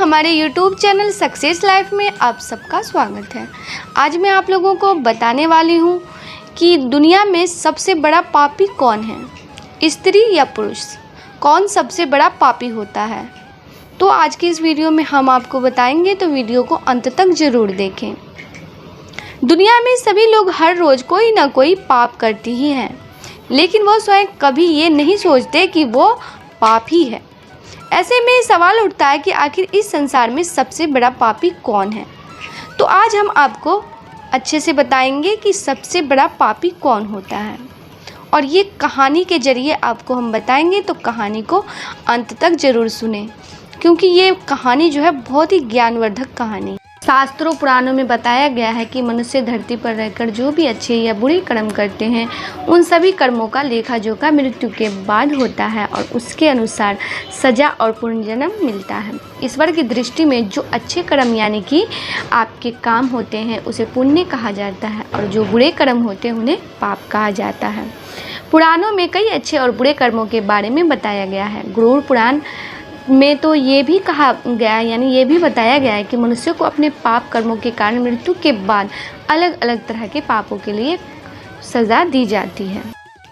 हमारे YouTube channel success life में आप सबका स्वागत है। आज मैं आप लोगों को बताने वाली हूँ कि दुनिया में सबसे बड़ा पापी कौन है, स्त्री या पुरुष। कौन सबसे बड़ा पापी होता है, तो आज की इस वीडियो में हम आपको बताएंगे, तो वीडियो को अंत तक ज़रूर देखें। दुनिया में सभी लोग हर रोज़ कोई ना कोई पाप करते ही हैं, लेकिन वो स्वयं कभी ये नहीं सोचते कि वो पापी है। ऐसे में सवाल उठता है कि आखिर इस संसार में सबसे बड़ा पापी कौन है। तो आज हम आपको अच्छे से बताएंगे कि सबसे बड़ा पापी कौन होता है, और ये कहानी के ज़रिए आपको हम बताएंगे। तो कहानी को अंत तक ज़रूर सुने, क्योंकि ये कहानी जो है बहुत ही ज्ञानवर्धक कहानी। शास्त्रों पुराणों में बताया गया है कि मनुष्य धरती पर रहकर जो भी अच्छे या बुरे कर्म करते हैं, उन सभी कर्मों का लेखा जोखा मृत्यु के बाद होता है और उसके अनुसार सजा और पुनर्जन्म मिलता है। ईश्वर की दृष्टि में जो अच्छे कर्म यानी कि आपके काम होते हैं उसे पुण्य कहा जाता है, और जो बुरे कर्म होते हैं उन्हें पाप कहा जाता है। पुराणों में कई अच्छे और बुरे कर्मों के बारे में बताया गया है। गरुड़ पुराण में तो ये भी कहा गया, यानी ये भी बताया गया है कि मनुष्य को अपने पाप कर्मों के कारण मृत्यु के बाद अलग अलग तरह के पापों के लिए सज़ा दी जाती है।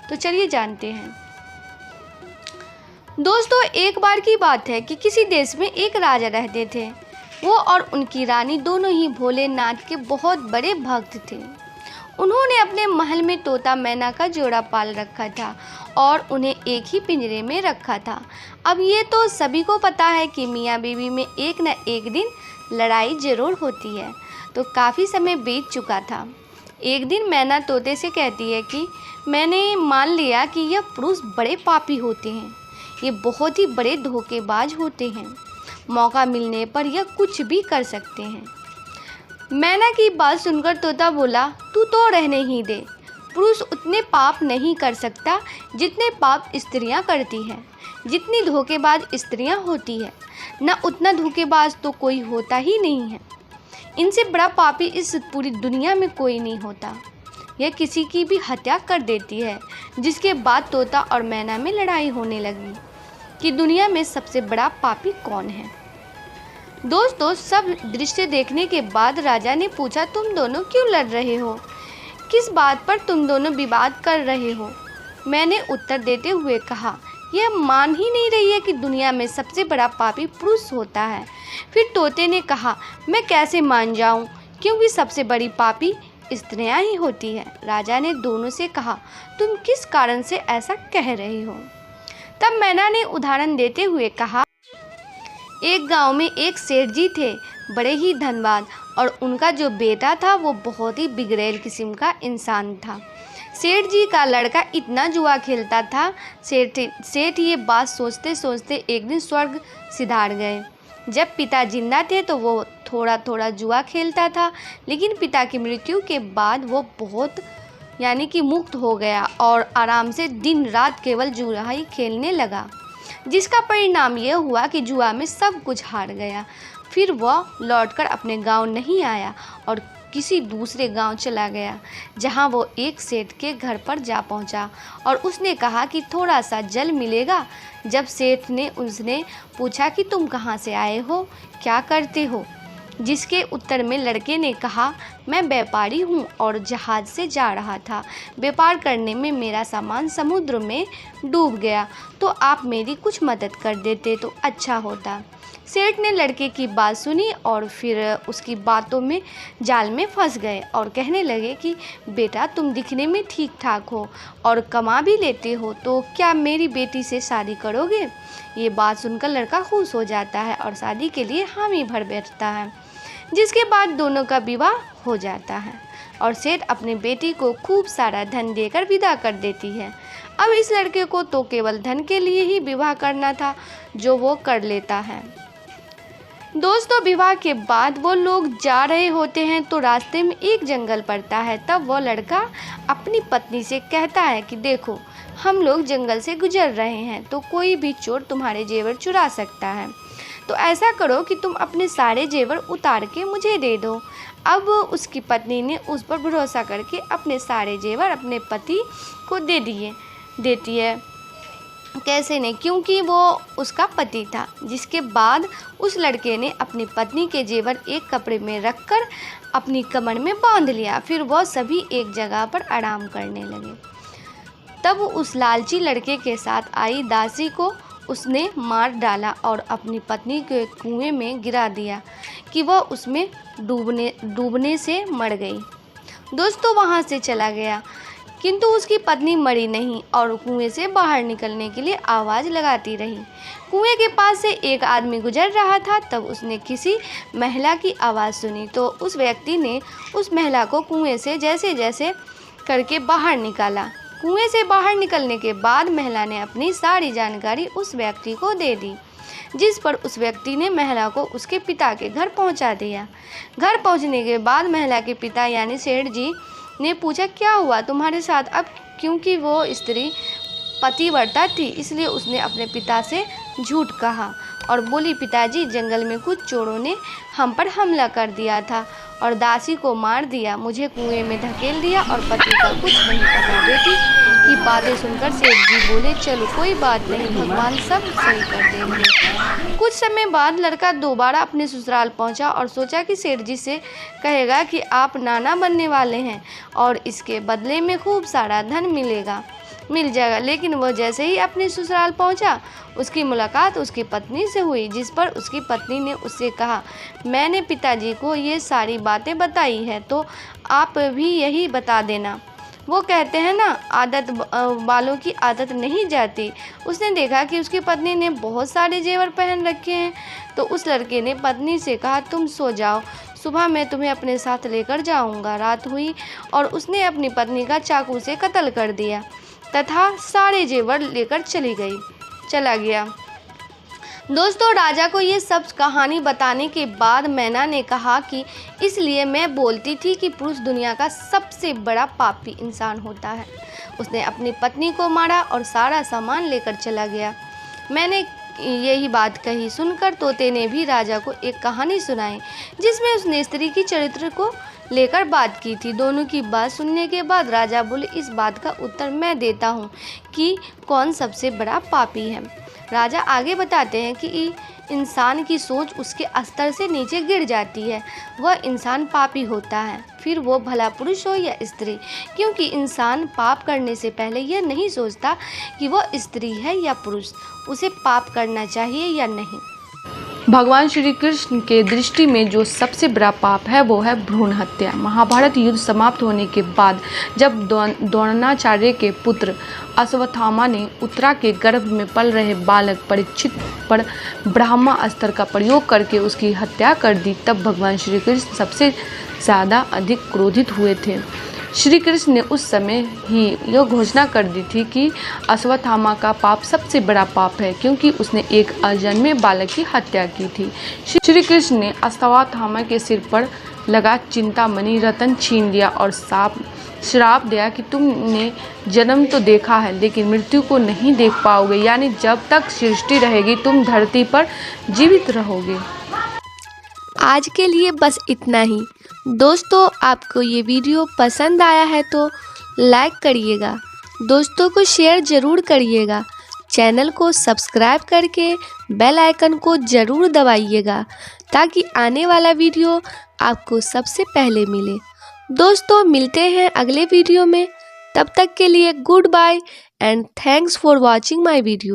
तो चलिए जानते हैं। दोस्तों, एक बार की बात है कि किसी देश में एक राजा रहते थे। वो और उनकी रानी दोनों ही भोलेनाथ के बहुत बड़े भक्त थे। उन्होंने अपने महल में तोता मैना का जोड़ा पाल रखा था और उन्हें एक ही पिंजरे में रखा था। अब ये तो सभी को पता है कि मियाँ बीवी में एक न एक दिन लड़ाई ज़रूर होती है। तो काफ़ी समय बीत चुका था। एक दिन मैना तोते से कहती है कि मैंने मान लिया कि यह पुरुष बड़े पापी होते हैं, ये बहुत ही बड़े धोखेबाज होते हैं। मौका मिलने पर यह कुछ भी कर सकते हैं। मैना की बात सुनकर तोता बोला, तू तो रहने ही दे। पुरुष उतने पाप नहीं कर सकता जितने पाप स्त्रियां करती हैं। जितनी धोखेबाज स्त्रियां होती है, न उतना धोखेबाज तो कोई होता ही नहीं है। इनसे बड़ा पापी इस पूरी दुनिया में कोई नहीं होता। यह किसी की भी हत्या कर देती है। जिसके बाद तोता और मैना में लड़ाई होने लगी कि दुनिया में सबसे बड़ा पापी कौन है। दोस्तों, सब दृश्य देखने के बाद राजा ने पूछा, तुम दोनों क्यों लड़ रहे हो? किस बात पर तुम दोनों विवाद कर रहे हो? मैंने उत्तर देते हुए कहा, यह मान ही नहीं रही है कि दुनिया में सबसे बड़ा पापी पुरुष होता है। फिर तोते ने कहा, मैं कैसे मान जाऊं, क्योंकि सबसे बड़ी पापी स्त्रियां ही होती है। राजा ने दोनों से कहा, तुम किस कारण से ऐसा कह रहे हो? तब मैना ने उदाहरण देते हुए कहा, एक गांव में एक सेठ जी थे, बड़े ही धनवान, और उनका जो बेटा था वो बहुत ही बिगड़ैल किस्म का इंसान था। सेठ जी का लड़का इतना जुआ खेलता था। सेठ ये बात सोचते सोचते एक दिन स्वर्ग सिधार गए। जब पिता जिंदा थे तो वो थोड़ा थोड़ा जुआ खेलता था, लेकिन पिता की मृत्यु के बाद वो बहुत यानी कि मुक्त हो गया और आराम से दिन रात केवल जुआ ही खेलने लगा, जिसका परिणाम यह हुआ कि जुआ में सब कुछ हार गया। फिर वह लौटकर अपने गांव नहीं आया और किसी दूसरे गांव चला गया, जहां वो एक सेठ के घर पर जा पहुंचा और उसने कहा कि थोड़ा सा जल मिलेगा। जब सेठ ने उसने पूछा कि तुम कहां से आए हो, क्या करते हो, जिसके उत्तर में लड़के ने कहा, मैं व्यापारी हूँ और जहाज़ से जा रहा था। व्यापार करने में मेरा सामान समुद्र में डूब गया, तो आप मेरी कुछ मदद कर देते तो अच्छा होता। सेठ ने लड़के की बात सुनी और फिर उसकी बातों में जाल में फंस गए और कहने लगे कि बेटा, तुम दिखने में ठीक ठाक हो और कमा भी लेते हो, तो क्या मेरी बेटी से शादी करोगे? ये बात सुनकर लड़का खुश हो जाता है और शादी के लिए हामी भर बैठता है, जिसके बाद दोनों का विवाह हो जाता है और सेठ अपनी बेटी को खूब सारा धन देकर विदा कर देती है। अब इस लड़के को तो केवल धन के लिए ही विवाह करना था, जो वो कर लेता है। दोस्तों, विवाह के बाद वो लोग जा रहे होते हैं तो रास्ते में एक जंगल पड़ता है। तब वो लड़का अपनी पत्नी से कहता है कि देखो, हम लोग जंगल से गुजर रहे हैं, तो कोई भी चोर तुम्हारे जेवर चुरा सकता है, तो ऐसा करो कि तुम अपने सारे जेवर उतार के मुझे दे दो। अब उसकी पत्नी ने उस पर भरोसा करके अपने सारे जेवर अपने पति को देती है। कैसे नहीं, क्योंकि वो उसका पति था। जिसके बाद उस लड़के ने अपनी पत्नी के जेवर एक कपड़े में रखकर अपनी कमर में बांध लिया। फिर वह सभी एक जगह पर आराम करने लगे। तब उस लालची लड़के के साथ आई दासी को उसने मार डाला और अपनी पत्नी के कुएं में गिरा दिया कि वह उसमें डूबने से मर गई। दोस्तों वहां से चला गया, किंतु उसकी पत्नी मरी नहीं और कुएं से बाहर निकलने के लिए आवाज़ लगाती रही। कुएं के पास से एक आदमी गुजर रहा था। तब उसने किसी महिला की आवाज़ सुनी तो उस व्यक्ति ने उस महिला को कुएं से जैसे जैसे करके बाहर निकाला। कुएं से बाहर निकलने के बाद महिला ने अपनी सारी जानकारी उस व्यक्ति को दे दी, जिस पर उस व्यक्ति ने महिला को उसके पिता के घर पहुंचा दिया। घर पहुंचने के बाद महिला के पिता यानी सेठ जी ने पूछा, क्या हुआ तुम्हारे साथ? अब क्योंकि वो स्त्री पतिव्रता थी, इसलिए उसने अपने पिता से झूठ कहा और बोली, पिताजी जंगल में कुछ चोरों ने हम पर हमला कर दिया था और दासी को मार दिया, मुझे कुएं में धकेल दिया और पति का कुछ नहीं पता। बेटी की बातें सुनकर सेठ जी बोले, चलो कोई बात नहीं, भगवान सब सही कर देंगे। कुछ समय बाद लड़का दोबारा अपने ससुराल पहुंचा और सोचा कि सेठ जी से कहेगा कि आप नाना बनने वाले हैं और इसके बदले में खूब सारा धन मिल जाएगा। लेकिन वह जैसे ही अपने ससुराल पहुंचा, उसकी मुलाकात उसकी पत्नी से हुई, जिस पर उसकी पत्नी ने उससे कहा, मैंने पिताजी को ये सारी बातें बताई है तो आप भी यही बता देना। वो कहते हैं ना, आदत वालों की आदत नहीं जाती। उसने देखा कि उसकी पत्नी ने बहुत सारे जेवर पहन रखे हैं, तो उस लड़के ने पत्नी से कहा, तुम सो जाओ, सुबह मैं तुम्हें अपने साथ लेकर जाऊंगा। रात हुई और उसने अपनी पत्नी का चाकू से कत्ल कर दिया तथा सारे जेवर लेकर चला गया। दोस्तों राजा को ये सब कहानी बताने के बाद मैना ने कहा कि इसलिए मैं बोलती थी कि पुरुष दुनिया का सबसे बड़ा पापी इंसान होता है। उसने अपनी पत्नी को मारा और सारा सामान लेकर चला गया। मैंने यही बात कही सुनकर तोते ने भी राजा को एक कहानी सुनाई, जिसमें उसने स्त्री की चरित्र को लेकर बात की थी। दोनों की बात सुनने के बाद राजा बोले, इस बात का उत्तर मैं देता हूँ कि कौन सबसे बड़ा पापी है। राजा आगे बताते हैं कि इंसान की सोच उसके स्तर से नीचे गिर जाती है, वह इंसान पापी होता है, फिर वो भला पुरुष हो या स्त्री, क्योंकि इंसान पाप करने से पहले यह नहीं सोचता कि वह स्त्री है या पुरुष, उसे पाप करना चाहिए या नहीं। भगवान श्री कृष्ण के दृष्टि में जो सबसे बड़ा पाप है वो है भ्रूण हत्या। महाभारत युद्ध समाप्त होने के बाद जब द्रोणाचार्य के पुत्र अश्वत्थामा ने उत्तरा के गर्भ में पल रहे बालक परीक्षित पर ब्रह्मास्त्र का प्रयोग करके उसकी हत्या कर दी, तब भगवान श्री कृष्ण सबसे ज़्यादा अधिक क्रोधित हुए थे। श्री कृष्ण ने उस समय ही यह घोषणा कर दी थी कि अश्वत्थामा का पाप सबसे बड़ा पाप है, क्योंकि उसने एक अजन्मे बालक की हत्या की थी। श्री कृष्ण ने अश्वत्थामा के सिर पर लगा चिंतामणि रत्न छीन लिया और श्राप दिया कि तुमने जन्म तो देखा है लेकिन मृत्यु को नहीं देख पाओगे, यानी जब तक सृष्टि रहेगी तुम धरती पर जीवित रहोगे। आज के लिए बस इतना ही। दोस्तों आपको ये वीडियो पसंद आया है तो लाइक करिएगा, दोस्तों को शेयर ज़रूर करिएगा, चैनल को सब्सक्राइब करके बेल आइकन को ज़रूर दबाइएगा ताकि आने वाला वीडियो आपको सबसे पहले मिले। दोस्तों मिलते हैं अगले वीडियो में, तब तक के लिए good bye and thanks for watching my video.